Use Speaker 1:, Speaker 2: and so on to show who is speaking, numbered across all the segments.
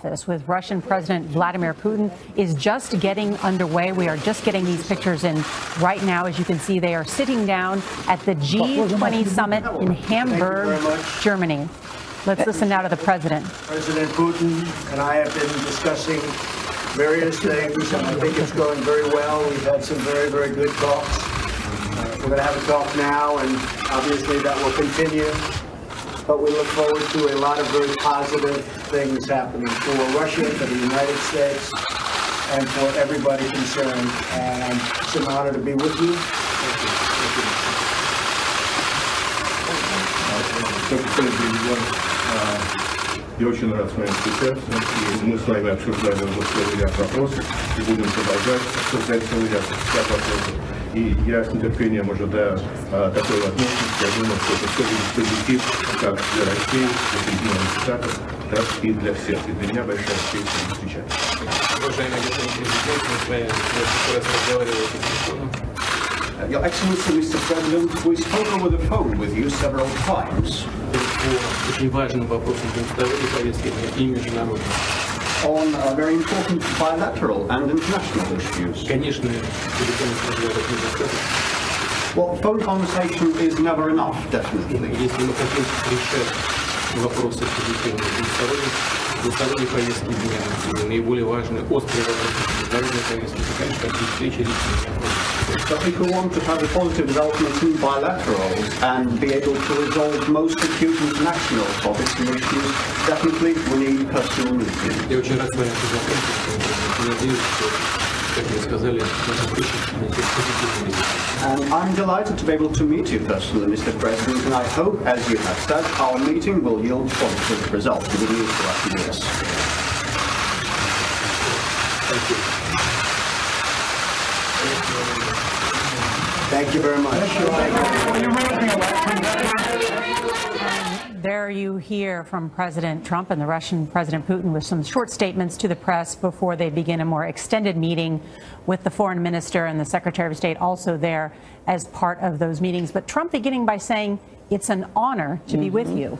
Speaker 1: office with Russian President Vladimir Putin is just getting underway. We are just getting these pictures in right now. As you can see, they are sitting down at the G20 Summit in Hamburg, Germany. Let's listen now to the president.
Speaker 2: President Putin and I have been discussing various things, and I think it's going very well. We've had some very, very good talks. We're going to have a talk now, and obviously that will continue. But we look forward to a lot of very positive things happening for Russia, for the United States, and for everybody concerned. And it's an honor to be with you.
Speaker 3: Я очень рад с вами встречаться, и мы с вами обсуждаем уже целый ряд вопросов, и будем продолжать обсуждать целый ряд вопросов. И я с нетерпением ожидаю такой возможности. Я думаю, что это все будет позитив как для России, для Соединенных Штатов, так и для всех. И для меня большая честь с вами встречаться. Уважаемый господин президент, мы с вами в раз разговаривали по телефону.
Speaker 4: Your Excellency, Mr. President, we spoke over the phone with you several times.
Speaker 5: Очень важным вопросом двусторонней повестки и международной.
Speaker 4: On very important bilateral and international issues.
Speaker 5: Конечно, телефонных разговоров недостаточно.
Speaker 4: Well, phone conversation is never enough, definitely.
Speaker 5: Если мы хотим решать вопросы позитивные двусторонней повестки дня, наиболее важные острые вопросы международной повестки, это, конечно, такие встречи личные вопросы.
Speaker 4: But if we want to have a positive development in bilaterals and be able to resolve most acute international topics and issues, definitely we need personal meetings.
Speaker 5: Я очень рад с вами познакомиться. Надеюсь, что, как вы сказали, наша встреча принесет позитивный результат.
Speaker 4: And I'm delighted to be able to meet you personally, Mr. President, and I hope, as you have said, our meeting will yield positive results. Good news for us, yes.
Speaker 5: Thank you.
Speaker 2: Thank you very much.
Speaker 1: There you hear from President Trump and the Russian President Putin with some short statements to the press before they begin a more extended meeting with the foreign minister and the Secretary of State also there as part of those meetings. But Trump beginning by saying it's an honor to be with you.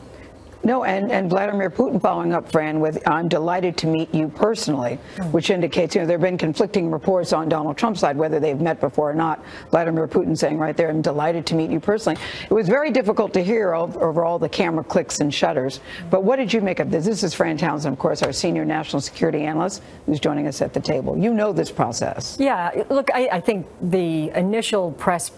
Speaker 6: No, and Vladimir Putin following up, Fran, with I'm delighted to meet you personally, which indicates, there have been conflicting reports on Donald Trump's side, whether they've met before or not. Vladimir Putin saying right there, I'm delighted to meet you personally. It was very difficult to hear over all the camera clicks and shutters. But what did you make of this? This is Fran Townsend, of course, our senior national security analyst, who's joining us at the table. You know this process.
Speaker 7: Yeah, look, I think the initial press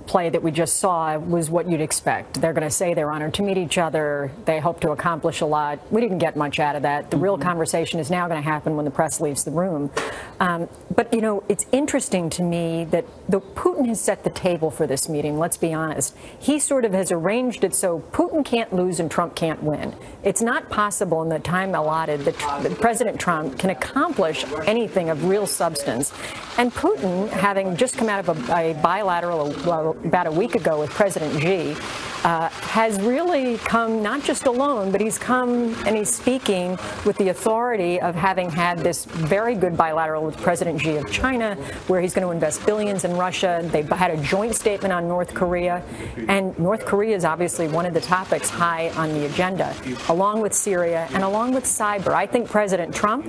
Speaker 7: play that we just saw was what you'd expect. They're going to say they're honored to meet each other. They hope to accomplish a lot. We didn't get much out of that. The real conversation is now going to happen when the press leaves the room. But, it's interesting to me that Putin has set the table for this meeting, let's be honest. He sort of has arranged it so Putin can't lose and Trump can't win. It's not possible in the time allotted that President Trump can accomplish anything of real substance. And Putin, having just come out of a bilateral about a week ago with President Xi, has really come not just alone, but he's come and he's speaking with the authority of having had this very good bilateral with President Xi of China, where he's going to invest billions in Russia. They've had a joint statement on North Korea, and North Korea is obviously one of the topics high on the agenda, along with Syria and along with cyber. I think President Trump,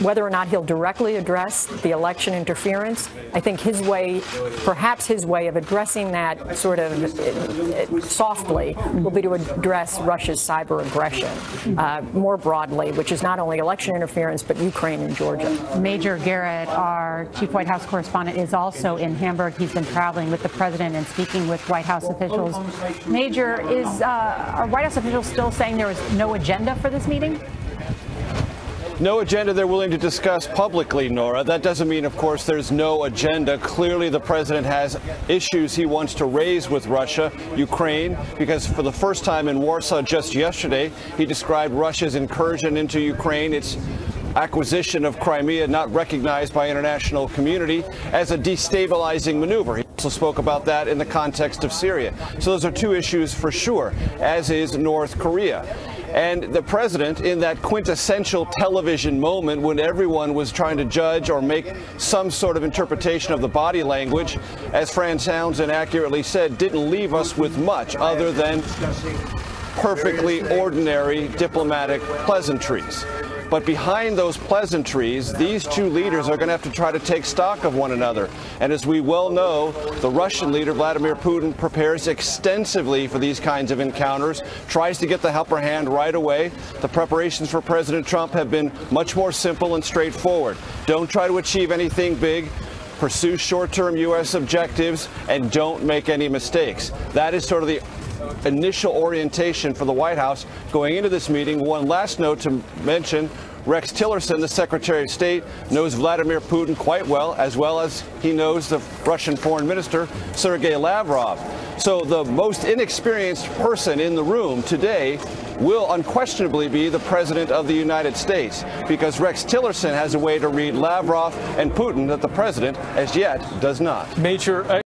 Speaker 7: whether or not he'll directly address the election interference, I think his way, perhaps his way of addressing that sort of softly will be to address Russia's cyber aggression more broadly, which is not only election interference, but Ukraine and Georgia.
Speaker 1: Major Garrett, our chief White House correspondent, is also in Hamburg. He's been traveling with the president and speaking with White House officials. Major, are White House officials still saying there was no agenda for this meeting?
Speaker 8: No agenda they're willing to discuss publicly, Nora. That doesn't mean, of course, there's no agenda. Clearly, the president has issues he wants to raise with Russia, Ukraine, because for the first time in Warsaw just yesterday, he described Russia's incursion into Ukraine, its acquisition of Crimea, not recognized by international community, as a destabilizing maneuver. He also spoke about that in the context of Syria. So those are two issues for sure, as is North Korea. And the president, in that quintessential television moment when everyone was trying to judge or make some sort of interpretation of the body language, as Fran Townsend accurately said, didn't leave us with much other than perfectly ordinary diplomatic pleasantries. But behind those pleasantries, these two leaders are going to have to try to take stock of one another. And as we well know, the Russian leader, Vladimir Putin, prepares extensively for these kinds of encounters, tries to get the upper hand right away. The preparations for President Trump have been much more simple and straightforward. Don't try to achieve anything big. Pursue short-term U.S. objectives and don't make any mistakes. That is sort of the initial orientation for the White House going into this meeting. One last note to mention, Rex Tillerson, the Secretary of State, knows Vladimir Putin quite well as he knows the Russian Foreign Minister, Sergei Lavrov. So the most inexperienced person in the room today will unquestionably be the President of the United States, because Rex Tillerson has a way to read Lavrov and Putin that the President, as yet, does not.
Speaker 9: Major